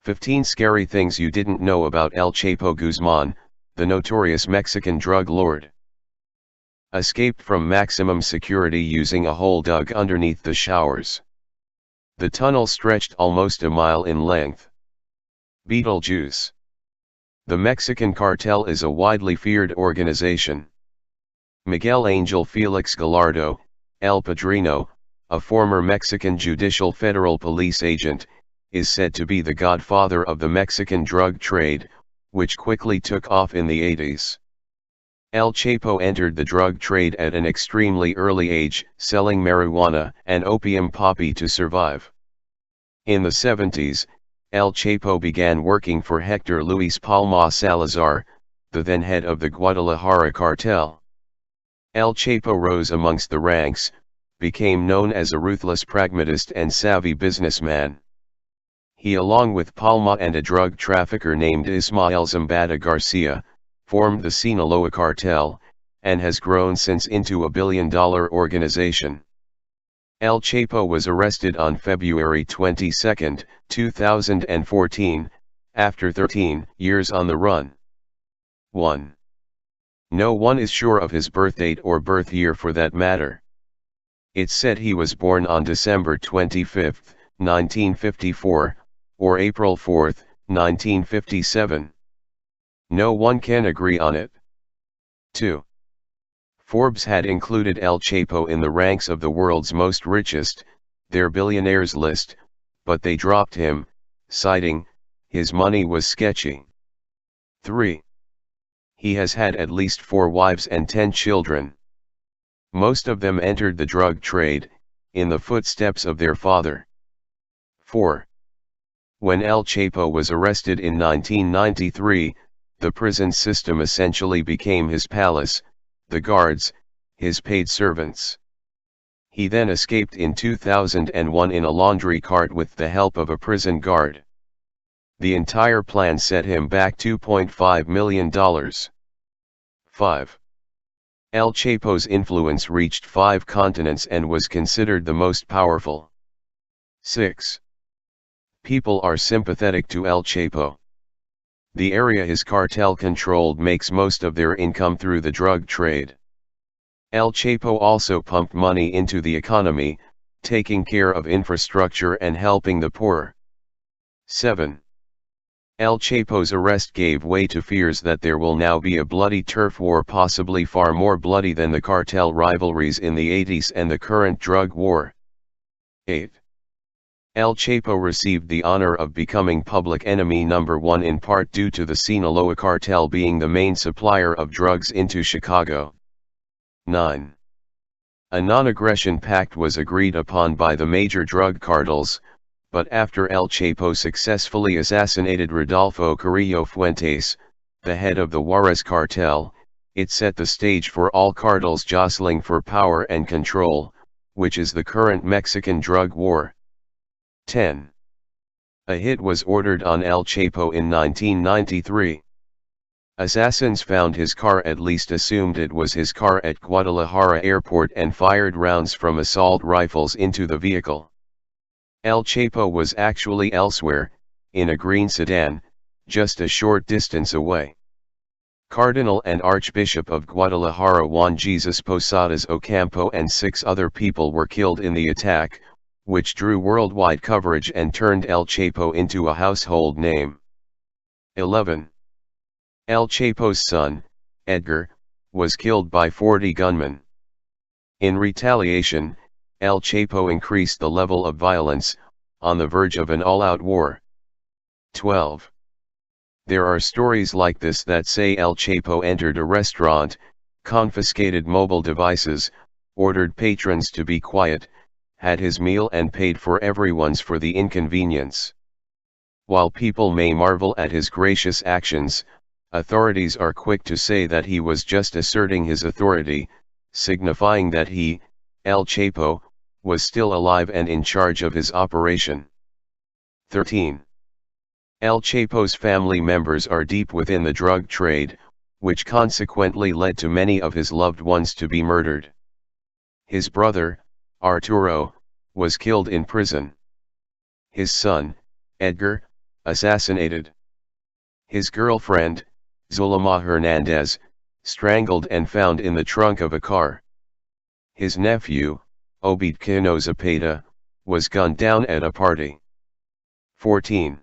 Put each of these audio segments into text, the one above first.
15 Scary Things You Didn't Know About El Chapo Guzman, the notorious Mexican drug lord. Escaped from maximum security using a hole dug underneath the showers. The tunnel stretched almost a mile in length. Beetlejuice. The Mexican cartel is a widely feared organization. Miguel Angel Felix Gallardo, El Padrino, a former Mexican judicial federal police agent, is said to be the godfather of the Mexican drug trade, which quickly took off in the 80s. El Chapo entered the drug trade at an extremely early age, selling marijuana and opium poppy to survive. In the 70s, El Chapo began working for Hector Luis Palma Salazar, the then head of the Guadalajara cartel. El Chapo rose amongst the ranks, became known as a ruthless pragmatist and savvy businessman. He, along with Palma and a drug trafficker named Ismael Zambada Garcia, formed the Sinaloa cartel, and has grown since into a billion-dollar organization. El Chapo was arrested on February 22, 2014, after 13 years on the run. 1. No one is sure of his birth date or birth year for that matter. It's said he was born on December 25, 1954, or April 4, 1957. No one can agree on it. 2. Forbes had included El Chapo in the ranks of the world's most richest, their billionaires list, but they dropped him, citing, his money was sketchy. 3. He has had at least 4 wives and 10 children. Most of them entered the drug trade, in the footsteps of their father. 4. When El Chapo was arrested in 1993, the prison system essentially became his palace, the guards, his paid servants. He then escaped in 2001 in a laundry cart with the help of a prison guard. The entire plan set him back $2.5 million. 5. El Chapo's influence reached 5 continents and was considered the most powerful. 6. People are sympathetic to El Chapo. The area his cartel controlled makes most of their income through the drug trade. El Chapo also pumped money into the economy, taking care of infrastructure and helping the poor. 7. El Chapo's arrest gave way to fears that there will now be a bloody turf war, possibly far more bloody than the cartel rivalries in the 80s and the current drug war. 8. El Chapo received the honor of becoming public enemy number 1 in part due to the Sinaloa cartel being the main supplier of drugs into Chicago. 9. A non-aggression pact was agreed upon by the major drug cartels, but after El Chapo successfully assassinated Rodolfo Carrillo Fuentes, the head of the Juarez cartel, it set the stage for all cartels jostling for power and control, which is the current Mexican drug war. 10. A hit was ordered on El Chapo in 1993. Assassins found his car, at least assumed it was his car, at Guadalajara airport and fired rounds from assault rifles into the vehicle. El Chapo was actually elsewhere, in a green sedan, just a short distance away. Cardinal and Archbishop of Guadalajara Juan Jesus Posadas Ocampo and 6 other people were killed in the attack, which drew worldwide coverage and turned El Chapo into a household name. 11. El Chapo's son, Edgar, was killed by 40 gunmen. In retaliation, El Chapo increased the level of violence, on the verge of an all-out war. 12. There are stories like this that say El Chapo entered a restaurant, confiscated mobile devices, ordered patrons to be quiet, had his meal and paid for everyone's for the inconvenience. While people may marvel at his gracious actions, authorities are quick to say that he was just asserting his authority, signifying that he, El Chapo, was still alive and in charge of his operation. 13. El Chapo's family members are deep within the drug trade, which consequently led to many of his loved ones to be murdered. His brother, Arturo, was killed in prison. His son, Edgar, assassinated. His girlfriend, Zulema Hernandez, strangled and found in the trunk of a car. His nephew, Obed Cano Zapata, was gunned down at a party. 14.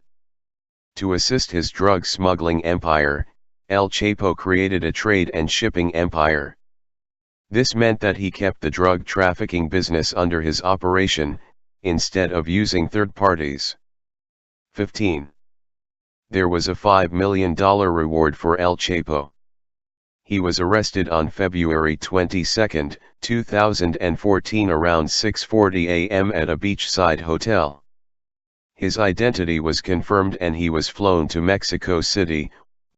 To assist his drug smuggling empire, El Chapo created a trade and shipping empire. This meant that he kept the drug trafficking business under his operation, instead of using third parties. 15. There was a $5 million reward for El Chapo. He was arrested on February 22, 2014 around 6:40 a.m. at a beachside hotel. His identity was confirmed and he was flown to Mexico City,